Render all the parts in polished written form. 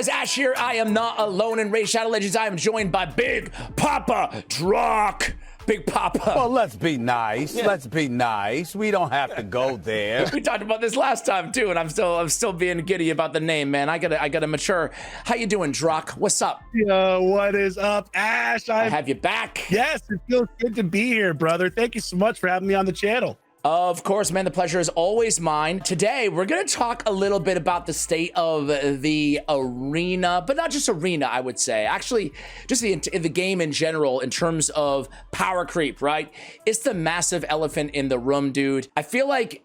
guys, Ash here. I am not alone in Raid Shadow Legends. I am joined by Big Papa Drock. Big Papa. Well, let's be nice. Yeah. Let's be nice. We don't have to go there. We talked about this last time too, and I'm still being giddy about the name, man. I gotta mature. How you doing, Drock? What's up? Yo, what is up, Ash? I have you back. Yes, it feels good to be here, brother. Thank you so much for having me on the channel. Of course, man, the pleasure is always mine. Today, we're going to talk a little bit about the state of the arena, but not just arena, I would say. Actually, just the game in general in terms of power creep, right? It's the massive elephant in the room, dude. I feel like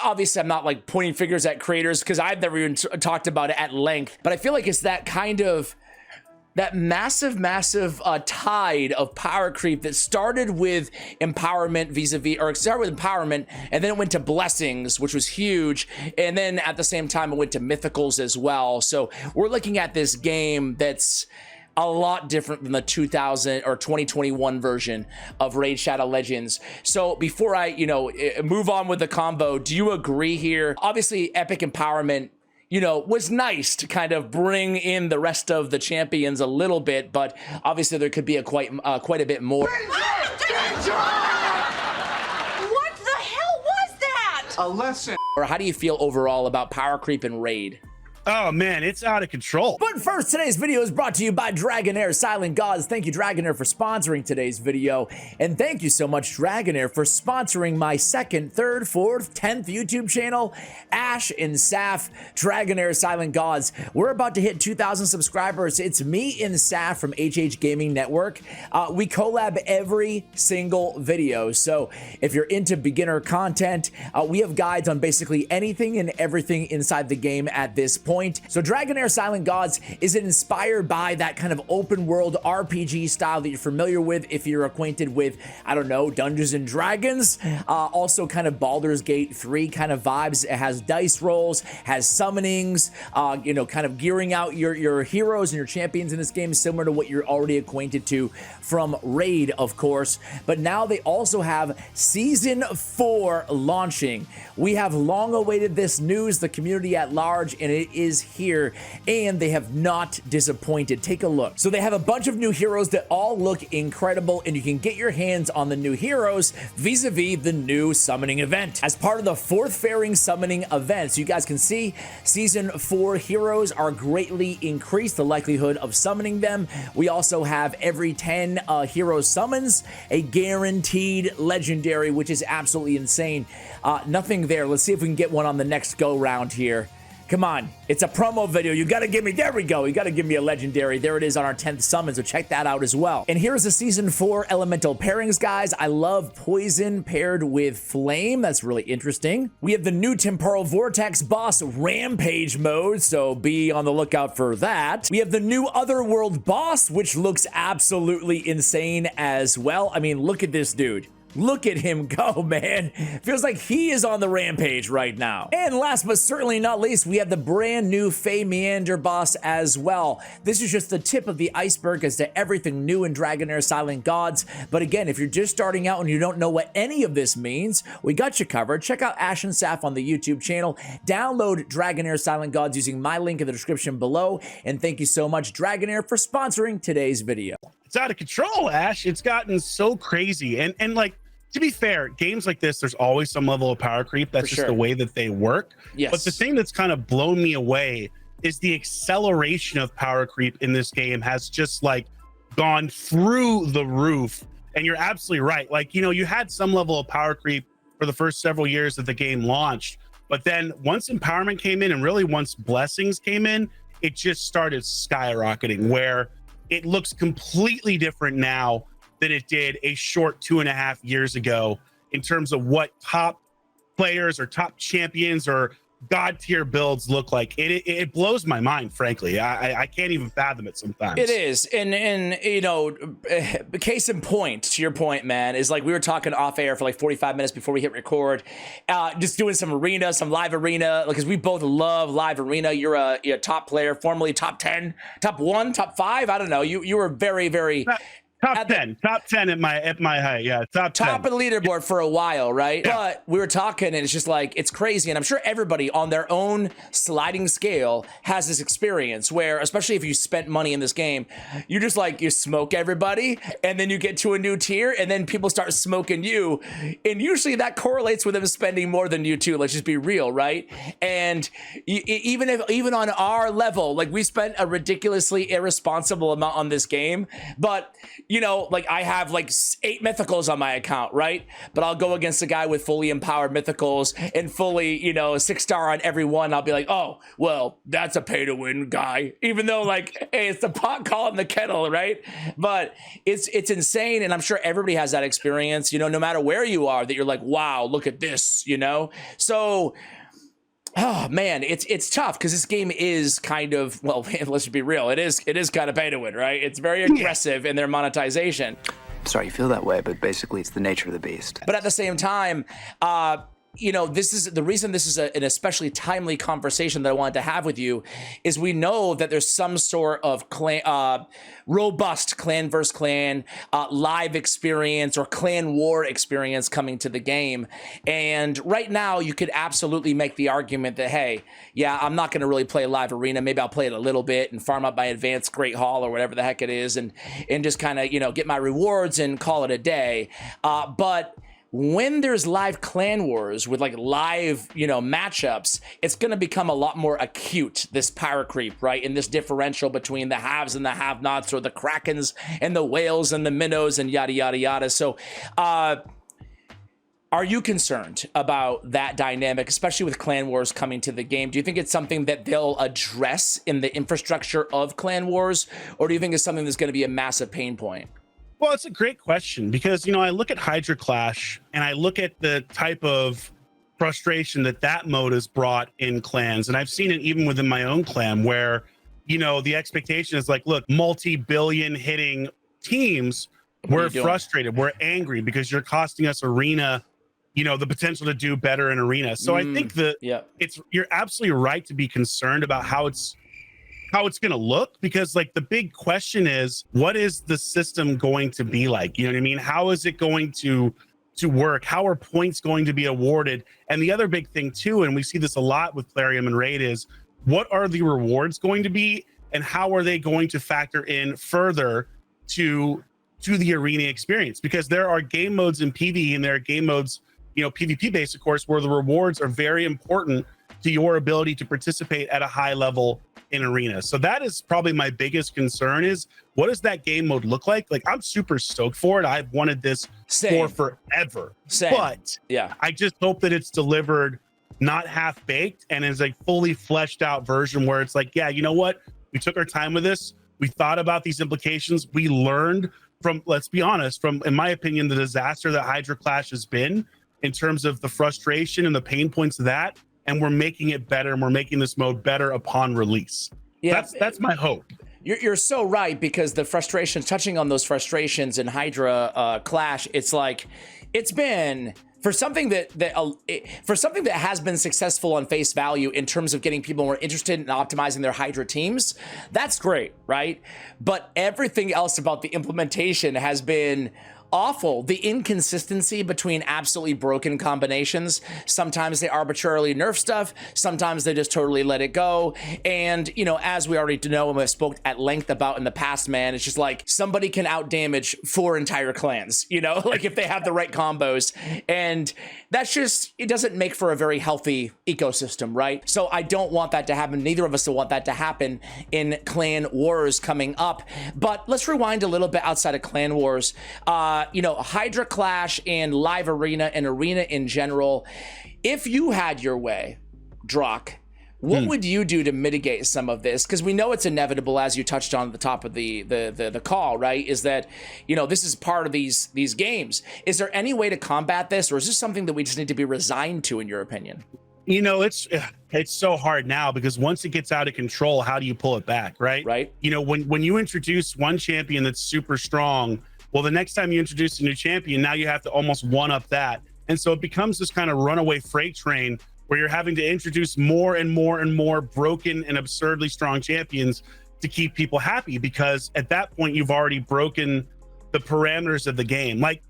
obviously I'm not like pointing fingers at creators because I've never even talked about it at length, but I feel like it's that kind of that massive tide of power creep that started with empowerment or it started with empowerment and then it went to blessings, which was huge. And then at the same time, it went to mythicals as well. So we're looking at this game that's a lot different than the 2021 version of Raid Shadow Legends. So before I, move on with the combo, do you agree here? Obviously, epic empowerment was nice to kind of bring in the rest of the champions a little bit, but obviously there could be quite a bit more. What the hell was that? A lesson. Or how do you feel overall about power creep and raid? Oh man, it's out of control. But first, today's video is brought to you by Dragonair Silent Gods. Thank you, Dragonair, for sponsoring today's video. And thank you so much, Dragonair, for sponsoring my 2nd, 3rd, 4th, 10th YouTube channel, Ash and Saf, Dragonair Silent Gods. We're about to hit 2,000 subscribers. It's me and Saf from HH Gaming Network. We collab every single video. So if you're into beginner content, we have guides on basically anything and everything inside the game at this point. So Dragonair Silent Gods is inspired by that kind of open world RPG style that you're familiar with if you're acquainted with, I don't know, Dungeons and Dragons. Also kind of Baldur's Gate 3 kind of vibes. It has dice rolls, has summonings, kind of gearing out your heroes and your champions in this game, similar to what you're already acquainted to from Raid, of course. But now they also have Season 4 launching. We have long awaited this news, the community at large, and it is here, and they have not disappointed. Take a look. So they have a bunch of new heroes that all look incredible, and you can get your hands on the new heroes vis-a-vis the new summoning event. As part of the 4th fairing summoning event, so you guys can see Season 4 heroes are greatly increased, the likelihood of summoning them. We also have every 10 hero summons a guaranteed legendary, which is absolutely insane. Nothing there. Let's see if we can get one on the next go round here. Come on, it's a promo video. You gotta give me, there we go. You gotta give me a legendary. There it is on our 10th summon, so check that out as well. And here's the Season 4 elemental pairings, guys. I love Poison paired with Flame. That's really interesting. We have the new Temporal Vortex boss Rampage mode, so be on the lookout for that. We have the new Otherworld boss, which looks absolutely insane as well. I mean, look at this dude. Look at him go, man. Feels like he is on the rampage right now. And last but certainly not least, we have the brand new Fey Meander boss as well. This is just the tip of the iceberg as to everything new in Dragonair Silent Gods. But again, if you're just starting out and you don't know what any of this means, we got you covered. Check out Ash and Saf on the YouTube channel. Download Dragonair Silent Gods using my link in the description below. And thank you so much, Dragonair, for sponsoring today's video. It's out of control, Ash. It's gotten so crazy. And like, to be fair, games like this, there's always some level of power creep. That's just the way that they work. Yes. But the thing that's kind of blown me away is the acceleration of power creep in this game has just like gone through the roof. And you're absolutely right. Like, you had some level of power creep for the first several years that the game launched. But then once empowerment came in and really once blessings came in, it just started skyrocketing, where it looks completely different now than it did a short 2.5 years ago in terms of what top players or top champions or god tier builds look like. It blows my mind, frankly. I can't even fathom it sometimes. It is. And case in point, to your point, man, is like we were talking off air for like 45 minutes before we hit record, just doing some live arena, because we both love live arena. You're a top player, formerly top 10, top 1, top 5. I don't know. You were very Top 10 at my height. Yeah, top 10. Top of the leaderboard for a while, right? Yeah. But we were talking and it's just like, it's crazy. And I'm sure everybody on their own sliding scale has this experience where, especially if you spent money in this game, you just like, you smoke everybody and then you get to a new tier and then people start smoking you. And usually that correlates with them spending more than you too. Let's just be real, right? And even on our level, like we spent a ridiculously irresponsible amount on this game, but you know, like I have like 8 mythicals on my account, right? But I'll go against a guy with fully empowered mythicals and fully, you know, 6-star on every one. I'll be like, oh, well, that's a pay to win guy. Even though like, hey, it's the pot calling the kettle, right? But it's insane. And I'm sure everybody has that experience, you know, no matter where you are, that you're like, wow, look at this, you know? So, oh man, it's tough because this game is kind of, well, let's be real, it is kind of pay to win, right? It's very aggressive in their monetization. Sorry you feel that way, but basically it's the nature of the beast. But at the same time, you know, this is the reason this is an especially timely conversation that I wanted to have with you is we know that there's some sort of clan, robust clan versus clan live experience or clan war experience coming to the game. And right now you could absolutely make the argument that, hey, yeah, I'm not going to really play live arena. Maybe I'll play it a little bit and farm up my advanced great hall or whatever the heck it is and just kind of, you know, get my rewards and call it a day. But when there's live clan wars with like live, you know, matchups, it's going to become a lot more acute, this power creep, right? And this differential between the haves and the have-nots, or the krakens and the whales and the minnows and yada, yada, yada. So, are you concerned about that dynamic, especially with clan wars coming to the game? Do you think it's something that they'll address in the infrastructure of clan wars, or do you think it's something that's going to be a massive pain point? Well, it's a great question because, you know, I look at Hydra Clash and I look at the type of frustration that mode has brought in clans. And I've seen it even within my own clan where, you know, the expectation is like, look, multi-billion hitting teams, we're frustrated, we're angry because you're costing us arena, you know, the potential to do better in arena. So I think that you're absolutely right to be concerned about how it's going to look, because like the big question is, what is the system going to be like? You know what I mean? How is it going to work? How are points going to be awarded? And the other big thing too, and we see this a lot with Plarium and Raid, is what are the rewards going to be and how are they going to factor in further to the arena experience? Because there are game modes in PvE and there are game modes, you know, PvP based, of course, where the rewards are very important to your ability to participate at a high level in arena. So that is probably my biggest concern, is what does that game mode look like? Like, I'm super stoked for it. I've wanted this for forever. But yeah, I just hope that it's delivered not half baked and is a fully fleshed out version where it's like, yeah, you know what? We took our time with this. We thought about these implications. We learned from, let's be honest, from, in my opinion, the disaster that Hydra Clash has been in terms of the frustration and the pain points of that. And we're making it better, and we're making this mode better upon release. Yeah, that's my hope. You're so right, because the frustrations, touching on those frustrations in Hydra Clash, it's like, it's been for something that has been successful on face value in terms of getting people more interested in optimizing their Hydra teams. That's great, right? But everything else about the implementation has been awful. The inconsistency between absolutely broken combinations. Sometimes they arbitrarily nerf stuff. Sometimes they just totally let it go. And, you know, as we already know and we've spoke at length about in the past, man, it's just like somebody can outdamage 4 entire clans, you know, like if they have the right combos. And that's just, it doesn't make for a very healthy ecosystem, right? So I don't want that to happen. Neither of us want that to happen in clan wars coming up. But let's rewind a little bit outside of clan wars. You know, Hydra Clash and live arena and arena in general. If you had your way, Drock, what would you do to mitigate some of this? Because we know it's inevitable, as you touched on at the top of the call, right? Is that, you know, this is part of these games. Is there any way to combat this, or is this something that we just need to be resigned to, in your opinion? You know, it's so hard now, because once it gets out of control, how do you pull it back, right? Right. You know, when you introduce one champion that's super strong, well, the next time you introduce a new champion, now you have to almost one-up that. And so it becomes this kind of runaway freight train where you're having to introduce more and more and more broken and absurdly strong champions to keep people happy, because at that point you've already broken the parameters of the game. Like,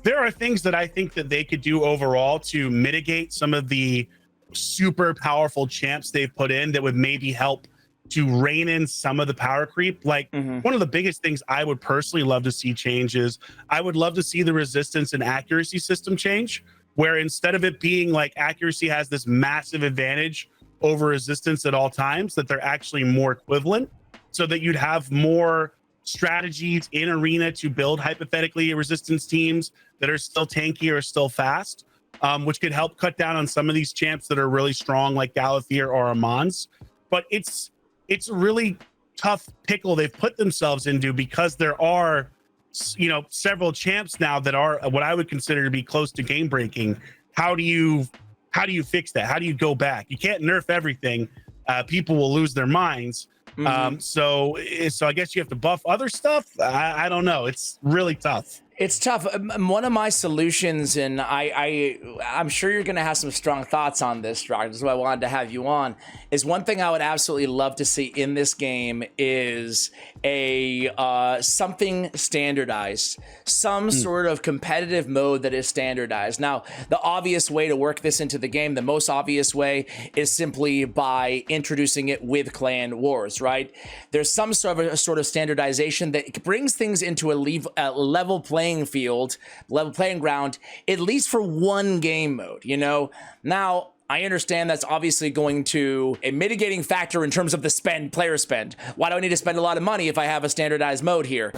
there are things that I think that they could do overall to mitigate some of the super powerful champs they've put in that would maybe help to rein in some of the power creep. Like, one of the biggest things I would personally love to see change is I would love to see the resistance and accuracy system change, where instead of it being like accuracy has this massive advantage over resistance at all times, that they're actually more equivalent, so that you'd have more strategies in arena to build hypothetically resistance teams that are still tanky or still fast, which could help cut down on some of these champs that are really strong, like Galathir or Amons. But it's a really tough pickle they've put themselves into, because there are, you know, several champs now that are what I would consider to be close to game breaking. How do you fix that? How do you go back? You can't nerf everything. People will lose their minds. So I guess you have to buff other stuff. I don't know. It's really tough. It's tough. One of my solutions, and I'm sure you're going to have some strong thoughts on this, Rock. This is why I wanted to have you on. Is one thing I would absolutely love to see in this game is a something standardized, some sort of competitive mode that is standardized. Now, the obvious way to work this into the game, the most obvious way, is simply by introducing it with clan wars, right? There's some sort of standardization that brings things into a level playing field, level playing ground, at least for one game mode, you know? Now, I understand that's obviously going to a mitigating factor in terms of the player spend. Why do I need to spend a lot of money if I have a standardized mode here?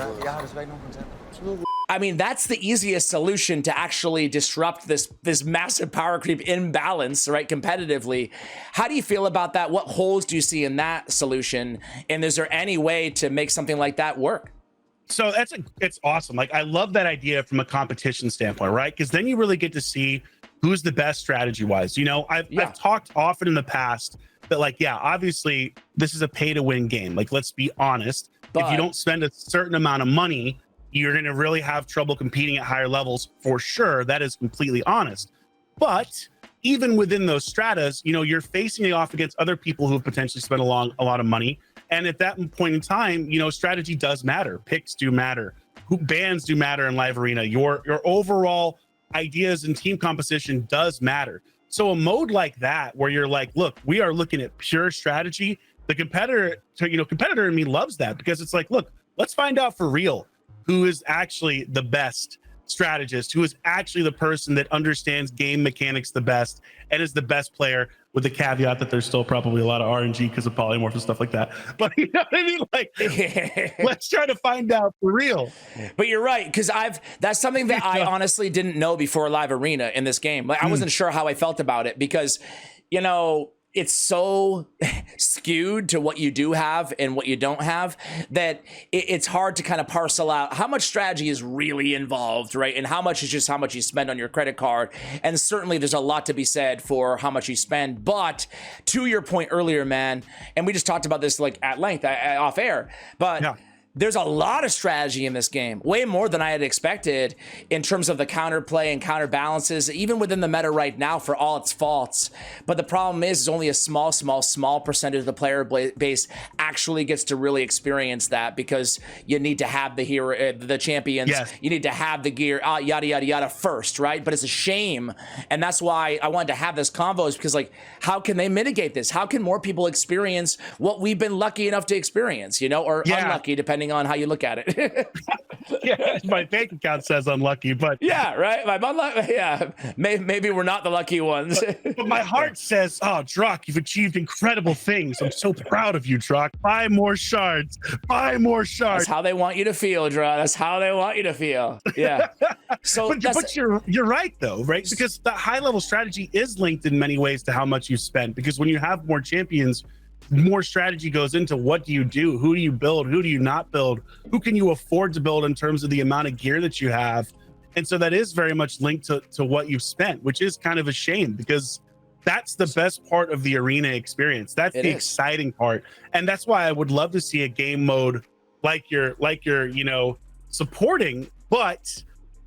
I mean, that's the easiest solution to actually disrupt this massive power creep imbalance, right, competitively. How do you feel about that? What holes do you see in that solution? And is there any way to make something like that work? So it's awesome. Like, I love that idea from a competition standpoint, right? Because then you really get to see who's the best strategy wise. You know, I've talked often in the past that, like, yeah, obviously this is a pay to win game. Like, let's be honest. But if you don't spend a certain amount of money, you're going to really have trouble competing at higher levels for sure. That is completely honest. But even within those stratas, you know, you're facing it off against other people who have potentially spent a lot of money. And at that point in time, you know, strategy does matter. Picks do matter. Bans do matter in live arena. Your overall ideas and team composition does matter. So a mode like that, where you're like, look, we are looking at pure strategy. The competitor in me loves that, because it's like, look, let's find out for real who is actually the best strategist, who is actually the person that understands game mechanics the best and is the best player, with the caveat that there's still probably a lot of RNG because of polymorph and stuff like that. But you know what I mean? Like, let's try to find out for real. But you're right, because that's something that I honestly didn't know before live arena in this game. Like, I wasn't sure how I felt about it, because, you know, it's so skewed to what you do have and what you don't have that it's hard to kind of parcel out how much strategy is really involved, right? And how much is just how much you spend on your credit card. And certainly there's a lot to be said for how much you spend. But to your point earlier, man, and we just talked about this like at length off air, but yeah, there's a lot of strategy in this game, way more than I had expected in terms of the counterplay and counterbalances, even within the meta right now, for all its faults. But the problem is only a small percentage of the player base actually gets to really experience that, because you need to have the hero, the champions, yes, you need to have the gear, yada, yada, yada first, right? But it's a shame. And that's why I wanted to have this convo, is because, like, how can they mitigate this? How can more people experience what we've been lucky enough to experience, you know, or unlucky, depending on how you look at it. Yeah, my bank account says unlucky, but yeah, right. Yeah, maybe we're not the lucky ones. but my heart says, "Oh, Druck, you've achieved incredible things. I'm so proud of you, Druck. Buy more shards. Buy more shards." That's how they want you to feel, Druck. That's how they want you to feel. Yeah. So, but you're right though, right? Because the high level strategy is linked in many ways to how much you spend. Because when you have more champions, more strategy goes into what do you do, who do you build, who do you not build, who can you afford to build in terms of the amount of gear that you have. And so that is very much linked to what you've spent, which is kind of a shame, because that's the best part of the arena experience. That's the exciting part. And that's why I would love to see a game mode like you're, you know, supporting, but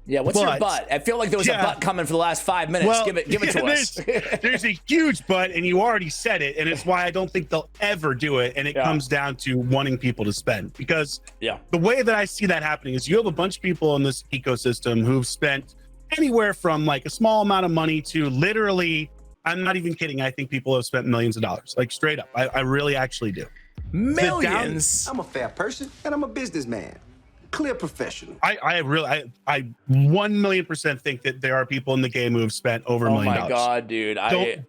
Yeah, what's your butt? I feel like there was a butt coming for the last 5 minutes. Well, give it to us. There's a huge butt, and you already said it, and it's why I don't think they'll ever do it. And it comes down to wanting people to spend, because the way that I see that happening is you have a bunch of people in this ecosystem who've spent anywhere from like a small amount of money to literally, I'm not even kidding, I think people have spent millions of dollars, like straight up. I really actually do. Millions. I'm a fair person, and I'm a businessman. Clear professional. I 1,000,000% think that there are people in the game who have spent over $1 million. Oh my God, dude.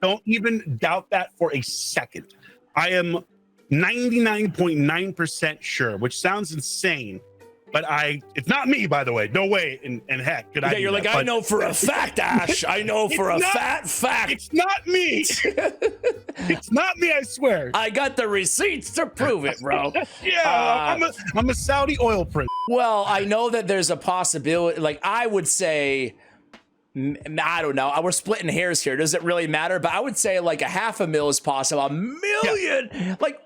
Don't even doubt that for a second. I am 99.9% sure, which sounds insane, but it's not me, by the way. No way in heck could I. Yeah, you're like, I know for a fact, Ash. I know for a fact. It's not me. It's not me, I swear. I got the receipts to prove it, bro. I'm a Saudi oil prince. Well, I know that there's a possibility. Like, I would say, I don't know. We're splitting hairs here. Does it really matter? But I would say like $500,000 is possible. $1 million, like,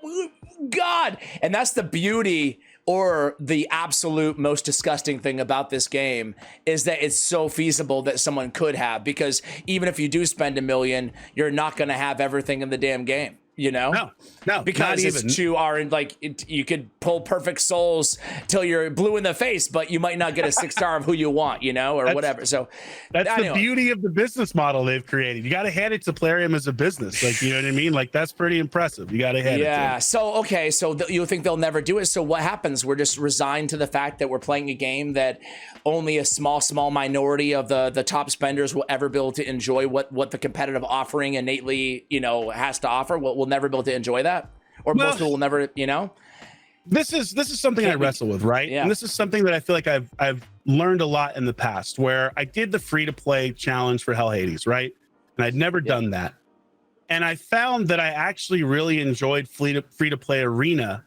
God. And that's the beauty, or the absolute most disgusting thing about this game, is that it's so feasible that someone could have, because even if you do spend $1 million, you're not going to have everything in the damn game. You know, no, because it's too you could pull perfect souls till you're blue in the face, but you might not get a 6-star of who you want, you know, or whatever. So that's the beauty of the business model they've created. You got to hand it to Plarium as a business, like, you know what I mean? Like, that's pretty impressive. You got to hand it to them. So okay, so you think they'll never do it? So what happens? We're just resigned to the fact that we're playing a game that only a small minority of the top spenders will ever be able to enjoy what the competitive offering innately, you know, has to offer. We'll never be able to enjoy that, or most people will never, you know. This is something I wrestle with, right? Yeah. And this is something that I feel like I've learned a lot in the past, where I did the free-to-play challenge for Hell Hades, right? And I'd never done that. And I found that I actually really enjoyed free-to-play Arena,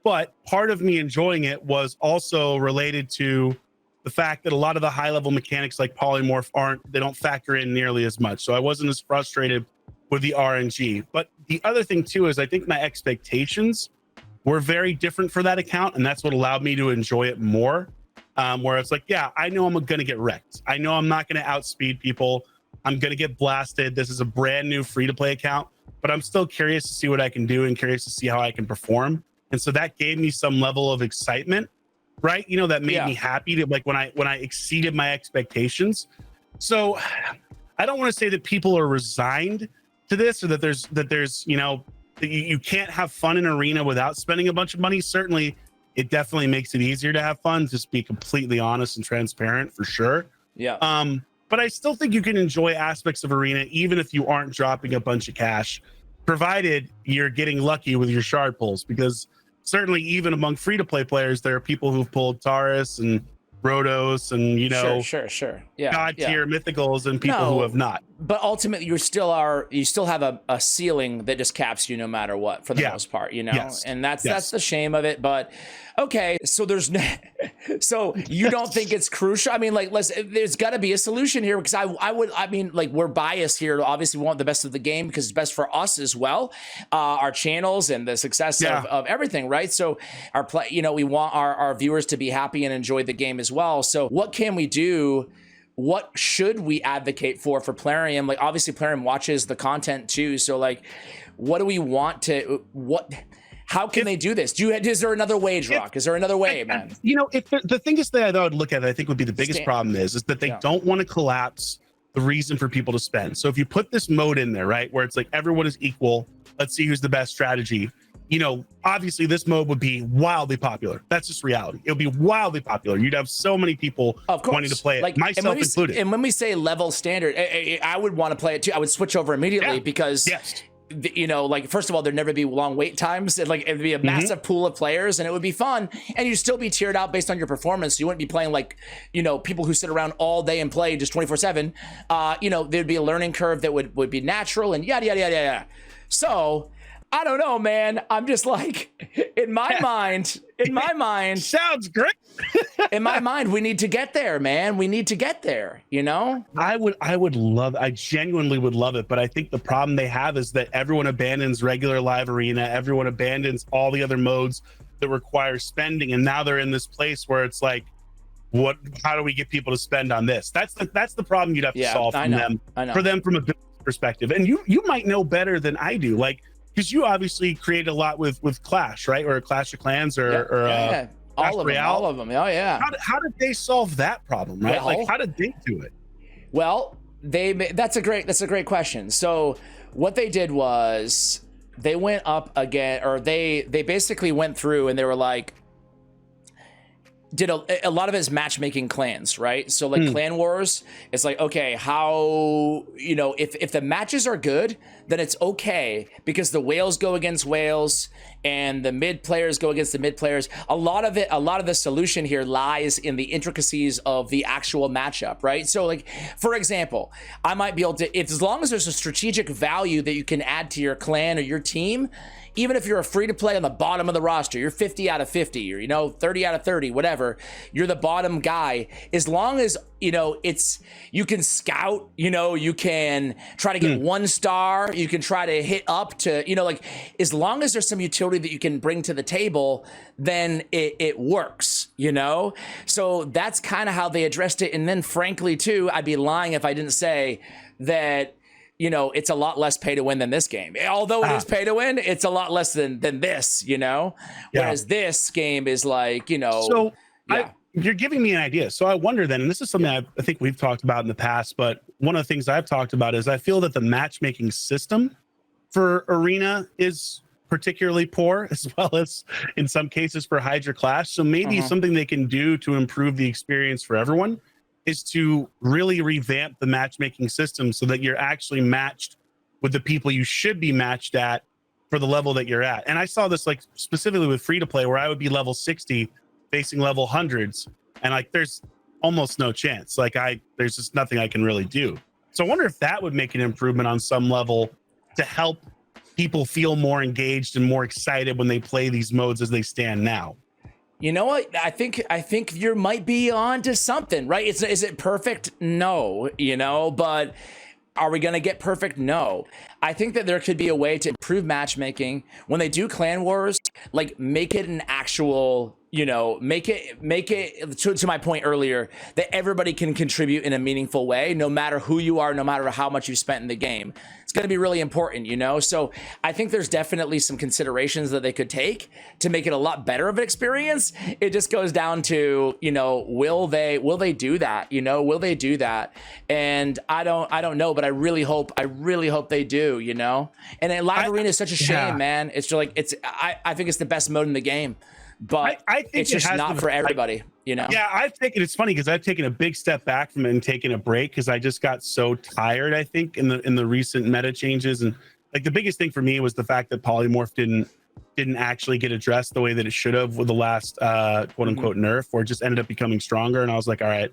but part of me enjoying it was also related to the fact that a lot of the high-level mechanics like polymorph they don't factor in nearly as much. So I wasn't as frustrated with the RNG. But the other thing too is I think my expectations were very different for that account, and that's what allowed me to enjoy it more. Where it's like, yeah, I know I'm gonna get wrecked. I know I'm not gonna outspeed people. I'm gonna get blasted. This is a brand new free-to-play account, but I'm still curious to see what I can do and curious to see how I can perform. And so that gave me some level of excitement, right? You know, that made me happy to, like, when I exceeded my expectations. So I don't want to say that people are resigned to this, or that there's you know, that you can't have fun in Arena without spending a bunch of money. Certainly it definitely makes it easier to have fun, just be completely honest and transparent, for sure. But I still think you can enjoy aspects of Arena even if you aren't dropping a bunch of cash, provided you're getting lucky with your shard pulls, because certainly even among free-to-play players, there are people who've pulled Taurus and Rhodos and, you know, sure, god tier mythicals, and people who have not. But ultimately, you still have a ceiling that just caps you no matter what, for the most part, you know. And that's the shame of it. But okay, so so you don't think it's crucial? I mean, like, there's got to be a solution here, because I mean, like, we're biased here. Obviously, we want the best of the game because it's best for us as well, our channels and the success of everything, right? So we want our viewers to be happy and enjoy the game as well. So what can we do? What should we advocate for Plarium? Like, obviously Plarium watches the content too. So like, what do we want to, how can they do this? Is there another way, Rock? Is there another way, man? You know, if the thing is that I would look at it, I think would be the biggest problem is that they don't want to collapse the reason for people to spend. So if you put this mode in there, right, where it's like everyone is equal, let's see who's the best strategy. You know, obviously this mode would be wildly popular. That's just reality. It would be wildly popular. You'd have so many people wanting to play it, like, myself included. And when we say level standard, I would want to play it too. I would switch over immediately because, you know, like, first of all, there'd never be long wait times. It'd be a massive pool of players, and it would be fun. And you'd still be tiered out based on your performance. You wouldn't be playing like, you know, people who sit around all day and play just 24/7. You know, there'd be a learning curve that would be natural, and yada yada yada yada. So I don't know, man. I'm just like, in my mind, sounds great. In my mind, we need to get there, man. We need to get there, you know? I genuinely would love it. But I think the problem they have is that everyone abandons regular live arena. Everyone abandons all the other modes that require spending. And now they're in this place where it's like, how do we get people to spend on this? That's the problem you'd have to solve I from know, them, I know. for them from a business perspective. And you might know better than I do, like, because you obviously create a lot with Clash, right? Or Clash of Clans or all of them, all of them. Oh yeah. How did they solve that problem, right? Well, like, how did they do it? Well, that's a great question. So what they did was they went up again, or they basically went through and they were like, did a lot of it is matchmaking clans, right? So like Clan Wars, it's like, okay, how, you know, if the matches are good, then it's okay, because the whales go against whales and the mid players go against the mid players. A lot of the solution here lies in the intricacies of the actual matchup, right? So like, for example, I might be able to, as long as there's a strategic value that you can add to your clan or your team, even if you're a free to play on the bottom of the roster, you're 50 out of 50, or, you know, 30 out of 30, whatever, you're the bottom guy. As long as, you know, you can scout, you know, you can try to get 1 star, you can try to hit up to, you know, like, as long as there's some utility that you can bring to the table, then it works, you know? So that's kind of how they addressed it. And then frankly too, I'd be lying if I didn't say that, you know, it's a lot less pay to win than this game. Although it is pay to win, it's a lot less than this, you know? Whereas this game is like, you know. So you're giving me an idea. So I wonder then, and this is something I think we've talked about in the past, but one of the things I've talked about is I feel that the matchmaking system for Arena is particularly poor, as well as in some cases for Hydra Clash. So maybe something they can do to improve the experience for everyone is to really revamp the matchmaking system so that you're actually matched with the people you should be matched at for the level that you're at. And I saw this like specifically with free to play, where I would be level 60 facing level hundreds, and like there's almost no chance. Like there's just nothing I can really do. So I wonder if that would make an improvement on some level to help people feel more engaged and more excited when they play these modes as they stand now. You know what? I think you might be on to something, right? Is it perfect? No, you know, but are we going to get perfect? No. I think that there could be a way to improve matchmaking when they do Clan Wars, like make it an actual, you know, make it to my point earlier, that everybody can contribute in a meaningful way, no matter who you are, no matter how much you spent in the game. It's going to be really important, you know? So I think there's definitely some considerations that they could take to make it a lot better of an experience. It just goes down to, you know, will they do that? You know, will they do that? And I don't know, but I really hope they do, you know? And Live Arena is such a shame, man. It's just like, I think it's the best mode in the game, but I think it's just not for everybody, you know? Yeah, it's funny because I've taken a big step back from it and taken a break because I just got so tired, I think, in the recent meta changes. And like the biggest thing for me was the fact that polymorph didn't actually get addressed the way that it should have with the last quote unquote nerf, or it just ended up becoming stronger. And I was like, all right,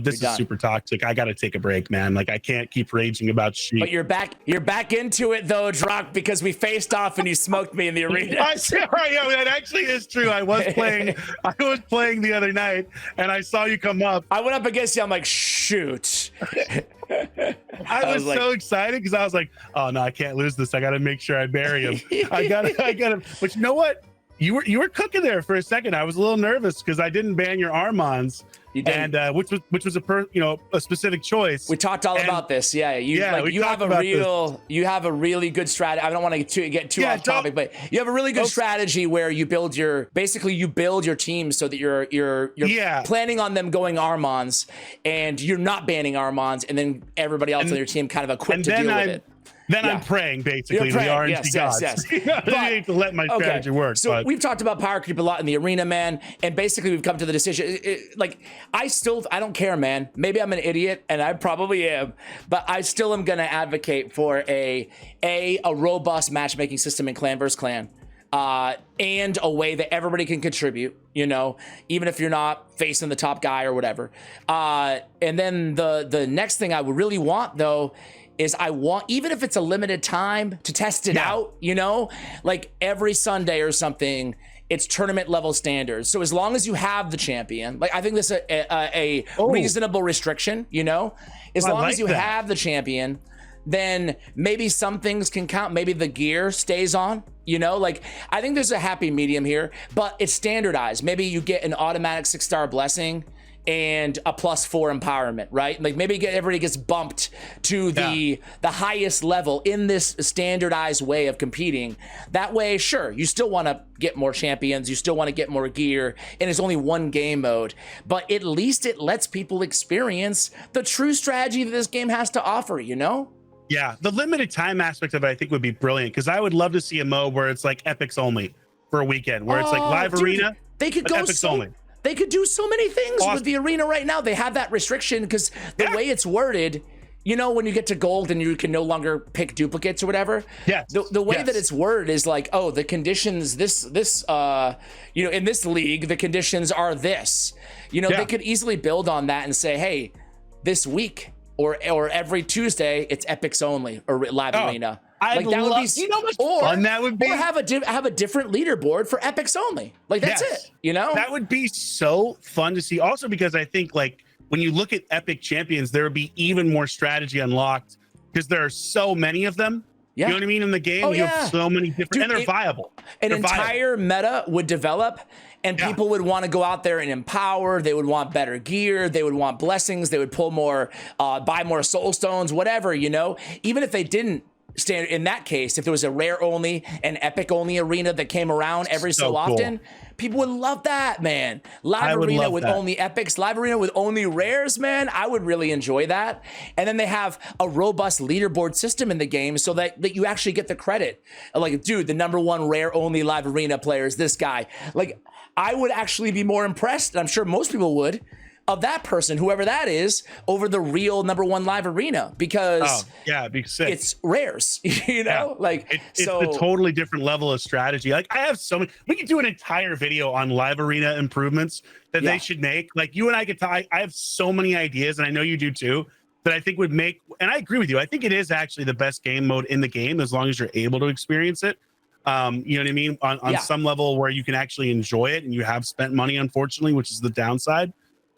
this is super toxic. I got to take a break, man. Like I can't keep raging about sheep. But you're back into it though, Drock, because we faced off and you smoked me in the arena. Yeah, that actually is true. I was playing the other night and I saw you come up. I went up against you. I'm like, shoot. I was so excited because I was like, oh no, I can't lose this. I got to make sure I bury him. I got to. But you know what? You were cooking there for a second. I was a little nervous because I didn't ban your Armons. You did. And which was a specific choice. We talked all about this. Yeah, you have a really good strategy. I don't want to get too off topic, but you have a really good strategy where you build your team so that you're planning on them going Armons, and you're not banning Armons, and then everybody else on your team kind of equipped to deal with it. Then I'm praying, basically, the RNG gods. Yes. I need to let my strategy work. So we've talked about power creep a lot in the arena, man, and basically we've come to the decision. I don't care, man. Maybe I'm an idiot, and I probably am, but I still am going to advocate for a robust matchmaking system in clan versus clan. And a way that everybody can contribute, you know, even if you're not facing the top guy or whatever. And then the next thing I would really want, though, is I want, even if it's a limited time, to test it out, you know, like every Sunday or something, it's tournament level standards. So as long as you have the champion, like I think this is a reasonable restriction, you know, as long as you have the champion, then maybe some things can count. Maybe the gear stays on, you know, like I think there's a happy medium here, but it's standardized. Maybe you get an automatic 6-star blessing and a +4 empowerment, right? Like maybe everybody gets bumped to the highest level in this standardized way of competing. That way, sure, you still want to get more champions, you still want to get more gear, and it's only one game mode, but at least it lets people experience the true strategy that this game has to offer, you know? Yeah, the limited time aspect of it I think would be brilliant, because I would love to see a mode where it's like epics only for a weekend, where it's like live arena. They could go epics only. They could do so many things with the arena right now. They have that restriction because the way it's worded, you know, when you get to gold and you can no longer pick duplicates or whatever. Yes. The way that it's worded is like, oh, the conditions, you know, in this league, the conditions are this. You know, they could easily build on that and say, hey, this week or every Tuesday, it's epics only or live arena. Like that would be, you know how much fun that would be? Or have a different leaderboard for epics only. Like that's it, you know? That would be so fun to see. Also, because I think like when you look at epic champions, there would be even more strategy unlocked because there are so many of them. You know what I mean? In the game, you have so many different, and they're viable. An entire meta would develop, and people would want to go out there and empower. They would want better gear. They would want blessings. They would pull more, buy more soul stones, whatever, you know? Even if they didn't stand in that case, if there was a rare only and epic only arena that came around every so often, people would love that, man. Live arena with only epics, live arena with only rares, man. I would really enjoy that. And then they have a robust leaderboard system in the game so that you actually get the credit. Like, dude, the #1 rare only live arena player is this guy. Like, I would actually be more impressed, and I'm sure most people would, of that person, whoever that is, over the real #1 live arena, because it'd be sick. It's rares, you know, like it's a totally different level of strategy. Like I have so many, we could do an entire video on live arena improvements that they should make. Like you and I could talk. I have so many ideas, and I know you do too, that I think would make, and I agree with you. I think it is actually the best game mode in the game, as long as you're able to experience it. You know what I mean? On some level where you can actually enjoy it, and you have spent money, unfortunately, which is the downside.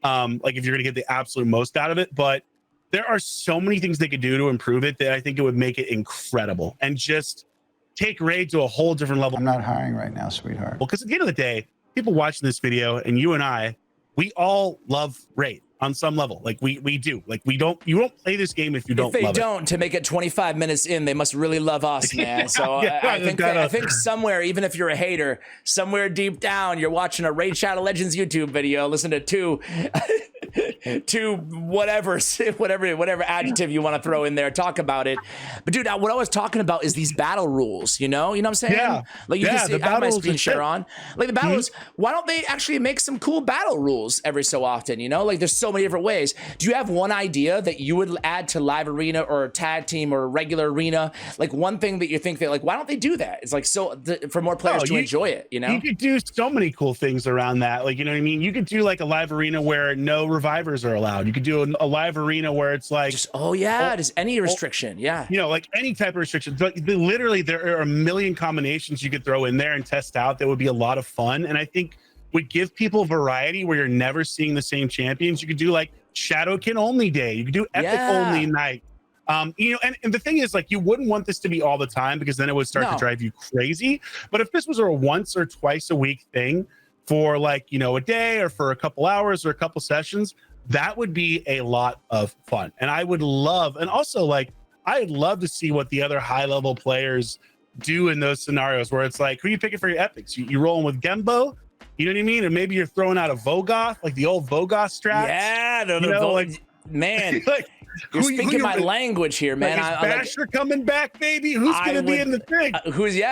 Like if you're gonna get the absolute most out of it, but there are so many things they could do to improve it that I think it would make it incredible and just take Raid to a whole different level. I'm not hiring right now, sweetheart. Well, because at the end of the day, people watching this video and you and I, we all love Raid on some level. Like we do. Like you won't play this game if you don't. If they love don't, it. To make it 25 minutes in, they must really love us, man. So I think somewhere, even if you're a hater, somewhere deep down, you're watching a Raid Shadow Legends YouTube video, listen to two whatever adjective you want to throw in there, talk about it. But dude, what I was talking about is these battle rules, you know what I'm saying? Yeah. Like you can see, I have my screen share on. Like the battles, why don't they actually make some cool battle rules every so often, you know? Like there's so many different ways. Do you have one idea that you would add to live arena or tag team or regular arena? Like one thing that you think that, like, why don't they do that? It's like for more players to enjoy it, you know? You could do so many cool things around that. Like, you know what I mean? You could do like a live arena where no revivers are allowed. You could do a live arena where it's like, just just any restriction. Yeah. You know, like any type of restriction. Like literally there are a million combinations you could throw in there and test out that would be a lot of fun. And I think would give people variety where you're never seeing the same champions. You could do like Shadowkin only day. You could do epic only night. You know, and the thing is, like, you wouldn't want this to be all the time because then it would start to drive you crazy. But if this was a once or twice a week thing for like, you know, a day or for a couple hours or a couple sessions, that would be a lot of fun. And I would love, and also like, I'd love to see what the other high level players do in those scenarios where it's like, who are you picking for your epics? You rolling with Gembo? You know what I mean? And maybe you're throwing out a Vogoth, like the old Vogoth strats. Yeah, man. Like, you're speaking my language here, man. Like, is Basher coming back, baby? Who's gonna be in the thing?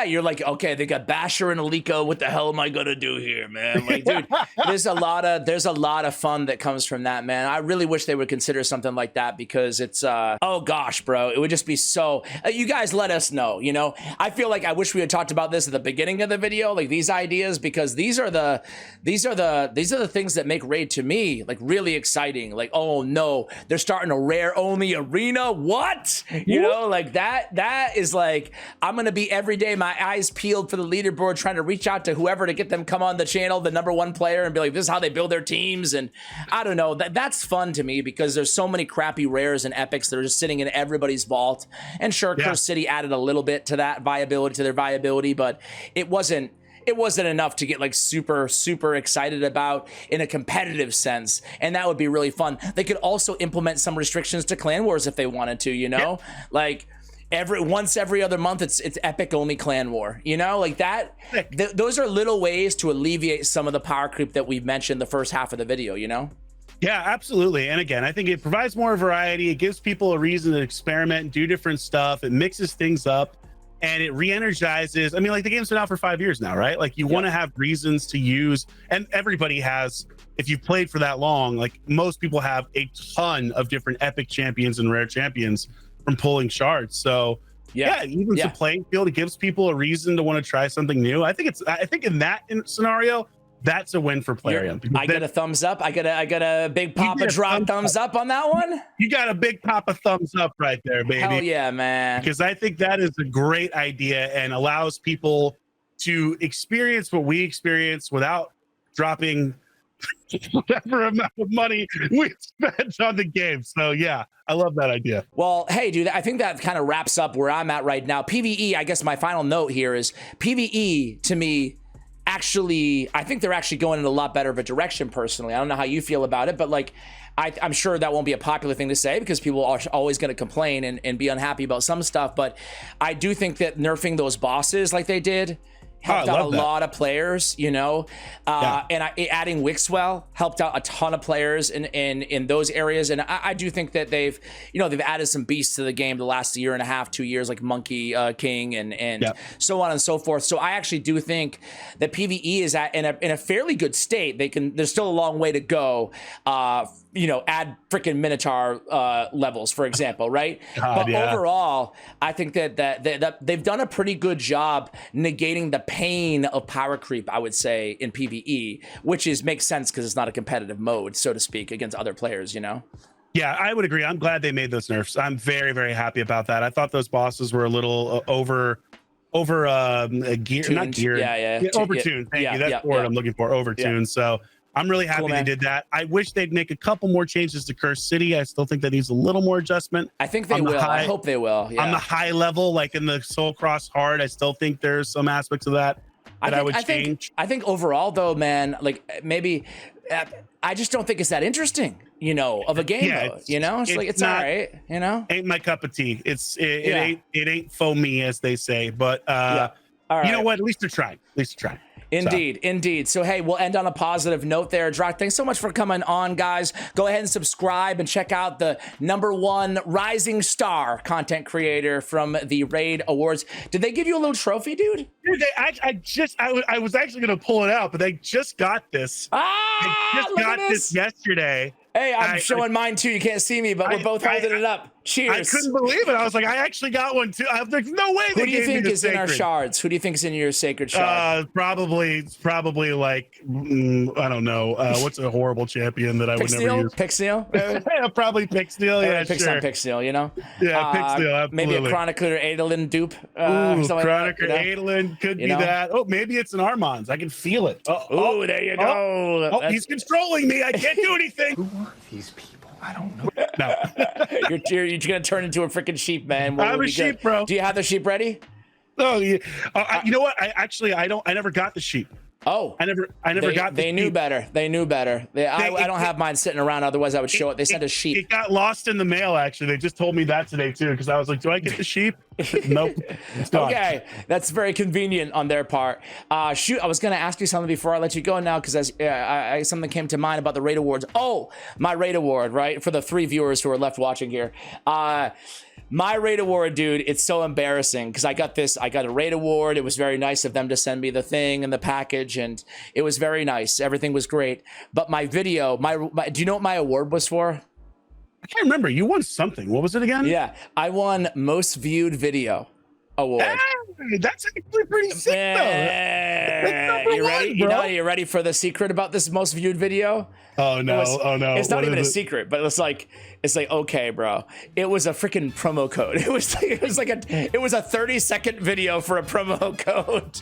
You're like, okay, they got Basher and Aliko. What the hell am I gonna do here, man? Like, dude, there's a lot of fun that comes from that, man. I really wish they would consider something like that because it's oh gosh, bro, it would just be so. You guys let us know. You know, I feel like I wish we had talked about this at the beginning of the video, like these ideas, because these are the things that make Raid to me like really exciting. Like, oh no, they're starting a rare only arena. What? You know, like that is like, I'm gonna be every day my eyes peeled for the leaderboard trying to reach out to whoever to get them come on the channel, the #1 player, and be like, this is how they build their teams. And I don't know, that's fun to me because there's so many crappy rares and epics that are just sitting in everybody's vault. And sure, Curse City added a little bit to that viability, to their viability, but it wasn't it wasn't enough to get like super excited about in a competitive sense, and that would be really fun. They could also implement some restrictions to Clan Wars if they wanted to, you know, like once every other month it's epic only Clan War, you know, like that. Those are little ways to alleviate some of the power creep that we've mentioned the first half of the video, you know. Yeah, absolutely. And again, I think it provides more variety. It gives people a reason to experiment and do different stuff. It mixes things up and it re-energizes. I mean, like the game's been out for 5 years now, right? Like you want to have reasons to use, and everybody has, if you've played for that long, like most people have a ton of different epic champions and rare champions from pulling shards. So yeah, even the playing field, it gives people a reason to want to try something new. I think in that scenario, that's a win for Plarium. I get a thumbs up. I got a big Papa drop thumbs up on that one. You got a big Papa thumbs up right there, baby. Hell yeah, man. Because I think that is a great idea and allows people to experience what we experience without dropping whatever amount of money we spent on the game. So yeah, I love that idea. Well, hey, dude, I think that kind of wraps up where I'm at right now. PvE, I guess my final note here is PvE to me, actually, I think they're actually going in a lot better of a direction personally. I don't know how you feel about it, but like, I'm sure that won't be a popular thing to say because people are always going to complain and be unhappy about some stuff. But I do think that nerfing those bosses like they did helped out a lot of players, you know, and adding Wixwell helped out a ton of players in those areas. And I do think that they've added some beasts to the game the last year and a half, 2 years, like Monkey King and so on and so forth. So I actually do think that PvE is in a fairly good state. There's still a long way to go. You know, add freaking Minotaur levels, for example, right? But overall, I think that they've done a pretty good job negating the pain of power creep, I would say, in PvE, which makes sense because it's not a competitive mode, so to speak, against other players, you know? Yeah, I would agree. I'm glad they made those nerfs. I'm very, very happy about that. I thought those bosses were a little overtuned. Not geared. Overtuned. Thank you. That's the word I'm looking for. Overtuned. So I'm really happy they did that. I wish they'd make a couple more changes to Cursed City. I still think that needs a little more adjustment. I think they will. I hope they will. Yeah. On the high level, like in the Soul Cross Hard, I still think there's some aspects of that I would change. I think overall, though, man, like maybe I just don't think it's that interesting, you know, of a game mode. You know, it's like it's all right. You know, ain't my cup of tea. It ain't for me, as they say. But all right. You know what? At least they're trying. Indeed. So, hey, we'll end on a positive note there. Drock, thanks so much for coming on, guys. Go ahead and subscribe and check out the #1 rising star content creator from the Raid Awards. Did they give you a little trophy, dude? Dude, I was actually going to pull it out, but they just got this. They just got this yesterday. Hey, I'm showing mine too. You can't see me, but we're both holding it up. Cheers. I couldn't believe it. I was like, I actually got one too. There's no way. Who do you think is in our shards? Who do you think is in your sacred shard? Probably like I don't know. What's a horrible champion that I would never use? Pixel? Yeah, probably Pixel. Yeah, sure. Pixel, you know? Yeah, Pixel. Absolutely. Maybe a Chronicler Adolin dupe. Chronicler Adolin could be that. Oh, maybe it's an Armand's. I can feel it. Oh, there you go. Oh, he's controlling me. I can't do anything. Who are these people? I don't know. No. You're gonna turn into a freaking sheep, man. I'm a sheep, bro. Do you have the sheep ready? Oh, yeah. You know what? I never got the sheep. Oh, I never got. They knew better. They knew better. I don't have mine sitting around. Otherwise, I would show it. They sent a sheep. It got lost in the mail. Actually, they just told me that today too. Because I was like, "Do I get the sheep?" Nope. It's gone. Okay, that's very convenient on their part. Shoot, I was going to ask you something before I let you go now because something came to mind about the Raid Awards. Oh, my Raid Award, right? For the 3 viewers who are left watching here. My Raid Award, dude, it's so embarrassing because I got a Raid Award. It was very nice of them to send me the thing and the package, and it was very nice. Everything was great. But my video, do you know what my award was for? I can't remember. You won something. What was it again? Yeah, I won most viewed video award. Hey, that's actually pretty sick, though. You ready? You ready for the secret about this most viewed video? Oh no! It's not even a secret, but it's like okay, bro. It was a freaking promo code. It was a 30-second video for a promo code.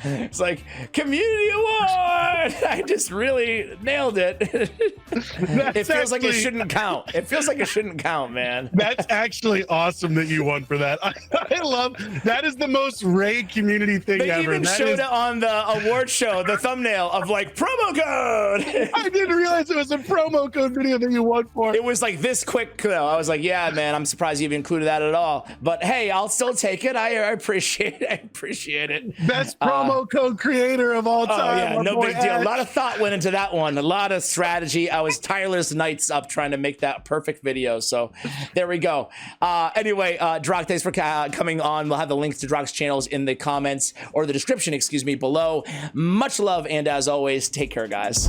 It's like community award. I just really nailed it. It feels like it shouldn't count. It feels like it shouldn't count, man. That's actually awesome that you won for that. I love that. Is the most Ray community thing They ever. even That showed is- it on the award show, the thumbnail of like promo code. I didn't realize it was a promo code video that you won for. It was like this quick though. I was like, yeah, man, I'm surprised you even included that at all. But hey, I'll still take it. I appreciate it. I appreciate it. Best promo code creator of all Oh time. yeah, my no boy big deal. A Ash. lot of thought went into that one. A lot of strategy. I was tireless nights up trying to make that perfect video. So there we go. Anyway, Drog, thanks for coming on. We'll have the links to Drog's channels in the comments or the description, excuse me, below. Much love, and as always, take care, guys.